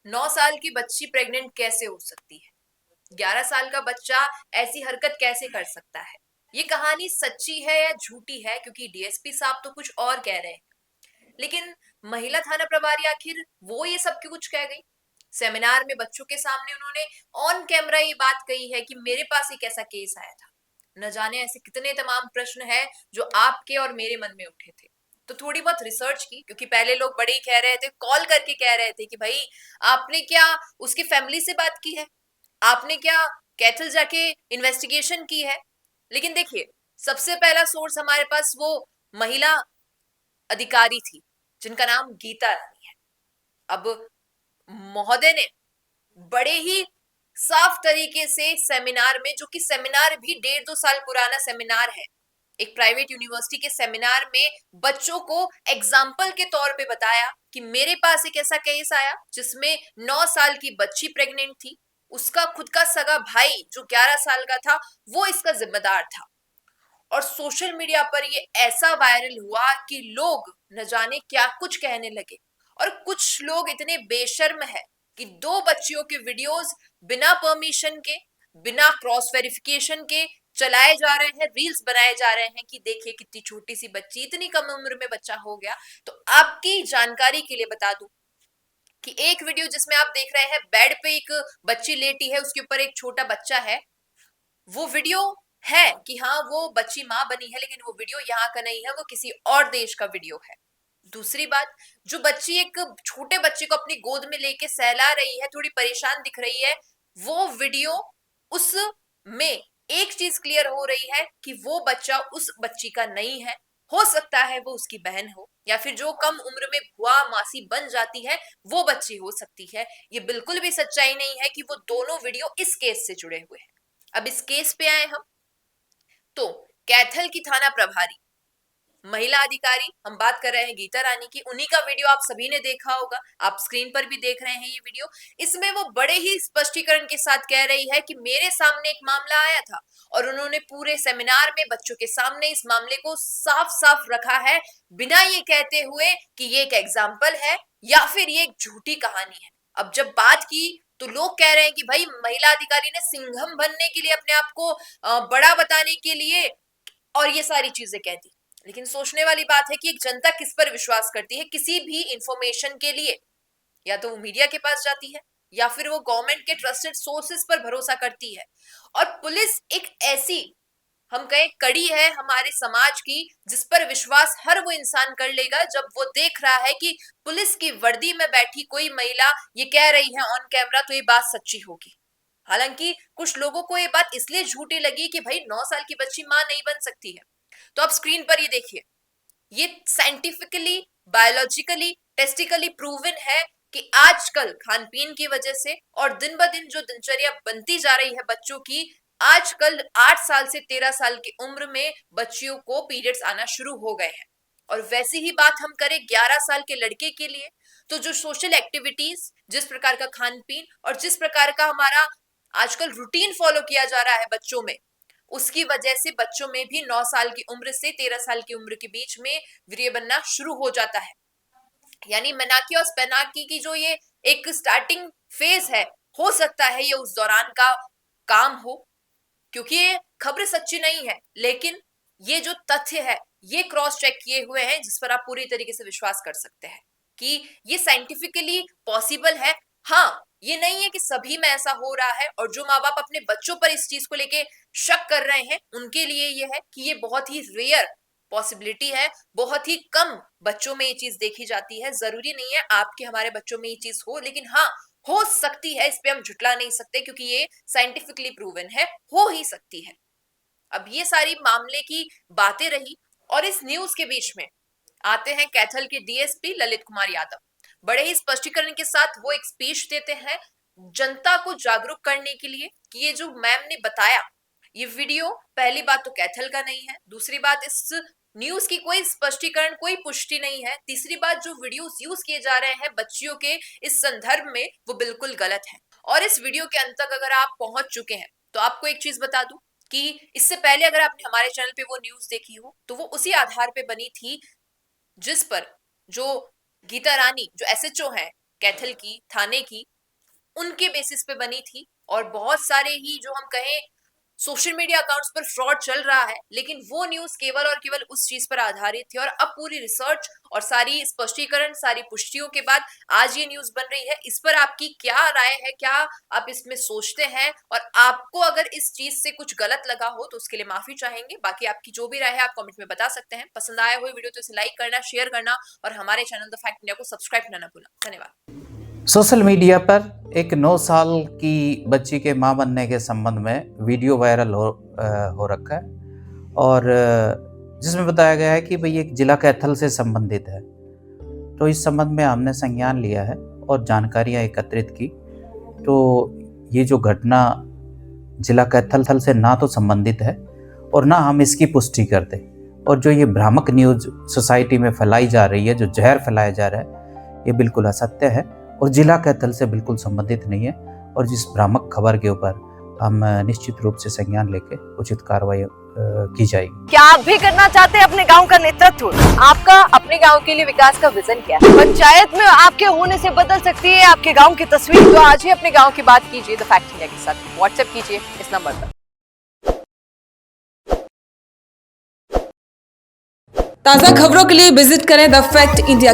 9 साल की बच्ची प्रेग्नेंट कैसे हो सकती है? 11 साल का बच्चा ऐसी हरकत कैसे कर सकता है? ये कहानी सच्ची है या झूठी है? क्योंकि डीएसपी साहब तो कुछ और कह रहे हैं, लेकिन महिला थाना प्रभारी आखिर वो ये सब क्यों कुछ कह गई? सेमिनार में बच्चों के सामने उन्होंने ऑन कैमरा ये बात कही है कि मेरे पास एक ऐसा केस आया था। न जाने ऐसे कितने तमाम प्रश्न हैं जो आपके और मेरे मन में उठे थे। तो थोड़ी बहुत रिसर्च की, क्योंकि पहले लोग बड़े ही कह रहे थे, कॉल करके कह रहे थे कि भाई आपने क्या उसकी फैमिली से बात की है, आपने क्या कैथल जाके इन्वेस्टिगेशन की है। लेकिन देखिए, सबसे पहला सोर्स हमारे पास वो महिला अधिकारी थी जिनका नाम गीता रानी है। अब महोदय ने बड़े ही साफ तरीके से सेमिनार में, जो कि सेमिनार भी 1.5-2 साल पुराना सेमिनार है, एक प्राइवेट यूनिवर्सिटी के सेमिनार में बच्चों को एग्जाम्पल के तौर पे बताया कि मेरे पास एक ऐसा केस आया जिसमें 9 साल की बच्ची प्रेग्नेंट थी, उसका खुद का सगा भाई जो 11 साल का था वो इसका जिम्मेदार था। और सोशल मीडिया पर ये ऐसा वायरल हुआ कि लोग न जाने क्या कुछ कहने लगे। और कुछ लोग इतने बेशर्म है कि दो बच्चियों के वीडियोस बिना परमिशन के, बिना क्रॉस वेरिफिकेशन के चलाए जा रहे हैं, रील्स बनाए जा रहे हैं कि देखिए कितनी छोटी सी बच्ची, इतनी कम उम्र में बच्चा हो गया। तो आपकी जानकारी के लिए बता दूं कि एक वीडियो जिसमें आप देख रहे हैं बेड पे एक बच्ची लेटी है, उसके ऊपर एक छोटा बच्चा है, वो वीडियो है कि हाँ वो बच्ची माँ बनी है, लेकिन वो वीडियो यहाँ का नहीं है, वो किसी और देश का वीडियो है। दूसरी बात, जो बच्ची एक छोटे बच्चे को अपनी गोद में लेके सहला रही है, थोड़ी परेशान दिख रही है, वो वीडियो, उसमें एक चीज क्लियर हो रही है कि वो बच्चा उस बच्ची का नहीं है। हो सकता है वो उसकी बहन हो, या फिर जो कम उम्र में बुआ मासी बन जाती है वो बच्ची हो सकती है। ये बिल्कुल भी सच्चाई नहीं है कि वो दोनों वीडियो इस केस से जुड़े हुए हैं। अब इस केस पे आए हम, तो कैथल की थाना प्रभारी महिला अधिकारी, हम बात कर रहे हैं गीता रानी की, उन्हीं का वीडियो आप सभी ने देखा होगा, आप स्क्रीन पर भी देख रहे हैं ये वीडियो। इसमें वो बड़े ही स्पष्टीकरण के साथ कह रही है कि मेरे सामने एक मामला आया था और उन्होंने पूरे सेमिनार में बच्चों के सामने इस मामले को साफ साफ रखा है, बिना ये कहते हुए कि ये एक एग्जाम्पल है या फिर ये एक झूठी कहानी है। अब जब बात की तो लोग कह रहे हैं कि भाई महिला अधिकारी ने सिंघम बनने के लिए, अपने आप को बड़ा बताने के लिए और ये सारी चीजें कह दी। लेकिन सोचने वाली बात है कि एक जनता किस पर विश्वास करती है किसी भी इंफॉर्मेशन के लिए? या तो वो मीडिया के पास जाती है, या फिर वो गवर्नमेंट के ट्रस्टेड सोर्सेस पर भरोसा करती है। और पुलिस एक ऐसी, हम कहें, कड़ी है हमारे समाज की जिस पर विश्वास हर वो इंसान कर लेगा जब वो देख रहा है कि पुलिस की वर्दी में बैठी कोई महिला ये कह रही है ऑन कैमरा, तो ये बात सच्ची होगी। हालांकि कुछ लोगों को ये बात इसलिए झूठी लगी कि भाई 9 साल की बच्ची मां नहीं बन सकती है। तो आप स्क्रीन पर ये देखिए, ये साइंटिफिकली, बायोलॉजिकली, टेस्टिकली प्रूवन है कि आजकल खान पीन की वजह से और दिन ब दिन जो दिनचर्या बनती जा रही है बच्चों की, आजकल 8 साल से 13 साल की उम्र में बच्चियों को पीरियड्स आना शुरू हो गए हैं। और वैसी ही बात हम करें 11 साल के लड़के के लिए, तो जो सोशल एक्टिविटीज, जिस प्रकार का खान पीन और जिस प्रकार का हमारा आजकल रूटीन फॉलो किया जा रहा है बच्चों में, उसकी वजह से बच्चों में भी 9 साल की उम्र से 13 साल की उम्र के बीच में वीर्य बनना शुरू हो जाता है। यानी मेनाकी और स्पेनाकी की जो ये एक स्टार्टिंग फेज है, हो सकता है ये उस दौरान का काम हो। क्योंकि ये खबर सच्ची नहीं है, लेकिन ये जो तथ्य है ये क्रॉस चेक किए हुए हैं, जिस पर आप पूरी तरीके से विश्वास कर सकते हैं कि ये साइंटिफिकली पॉसिबल है। हाँ, ये नहीं है कि सभी में ऐसा हो रहा है, और जो माँ बाप अपने बच्चों पर इस चीज को लेके शक कर रहे हैं उनके लिए ये है कि ये बहुत ही रेयर पॉसिबिलिटी है, बहुत ही कम बच्चों में ये चीज देखी जाती है। जरूरी नहीं है आपके हमारे बच्चों में ये चीज हो, लेकिन हाँ, हो सकती है, इस पे हम झुटला नहीं सकते क्योंकि ये साइंटिफिकली प्रूवन है, हो ही सकती है। अब ये सारी मामले की बातें रही, और इस न्यूज के बीच में आते हैं कैथल के डीएसपी ललित कुमार यादव। बड़े ही स्पष्टीकरण के साथ वो एक स्पीच देते हैं जनता को जागरूक करने के लिए कि ये जो मैम ने बताया, ये वीडियो पहली बात तो कैथल का नहीं है, दूसरी बात इस न्यूज की कोई स्पष्टीकरण, कोई पुष्टि नहीं है, तीसरी बात जो वीडियोस यूज किए जा रहे हैं बच्चियों के इस संदर्भ में वो बिल्कुल गलत है। और इस वीडियो के अंत तक अगर आप पहुंच चुके हैं तो आपको एक चीज बता दूं कि इससे पहले अगर आपने हमारे चैनल पे वो न्यूज देखी हो तो वो उसी आधार पे बनी थी जिस पर जो गीता रानी, जो एसएचओ है कैथल की थाने की, उनके बेसिस पे बनी थी और बहुत सारे ही जो हम कहें सोशल मीडिया अकाउंट्स पर फ्रॉड चल रहा है, लेकिन वो न्यूज केवल और केवल उस चीज पर आधारित थी। और अब पूरी रिसर्च और सारी स्पष्टीकरण, सारी पुष्टियों के बाद आज ये न्यूज बन रही है। इस पर आपकी क्या राय है, क्या आप इसमें सोचते हैं, और आपको अगर इस चीज से कुछ गलत लगा हो तो उसके लिए माफी चाहेंगे। बाकी आपकी जो भी राय है आप कमेंट में बता सकते हैं। पसंद आया हुए वीडियो तो इसे लाइक करना, शेयर करना और हमारे चैनल द फैक्ट इंडिया को सब्सक्राइब करना ना भूलना। धन्यवाद। सोशल मीडिया पर एक 9 साल की बच्ची के मां बनने के संबंध में वीडियो वायरल हो रखा है और जिसमें बताया गया है कि भाई एक जिला कैथल से संबंधित है। तो इस संबंध में हमने संज्ञान लिया है और जानकारियां एकत्रित की। तो ये जो घटना जिला कैथल से ना तो संबंधित है और ना हम इसकी पुष्टि करते, और जो ये भ्रामक न्यूज़ सोसाइटी में फैलाई जा रही है, जो जहर फैलाया जा रहा है, ये बिल्कुल असत्य है और जिला कैथल से बिल्कुल संबंधित नहीं है। और जिस भ्रामक खबर के ऊपर हम निश्चित रूप से संज्ञान लेके उचित कार्रवाई की जाएगी। क्या आप भी करना चाहते हैं अपने गांव का नेतृत्व? आपका अपने गांव के लिए विकास का विजन क्या है? पंचायत में आपके होने से बदल सकती है आपके गांव की तस्वीर। तो आज ही अपने गांव की बात कीजिए द फैक्ट इंडिया के साथ। व्हाट्सएप कीजिए इस नंबर पर। ताज़ा खबरों के लिए विजिट करें द फैक्ट इंडिया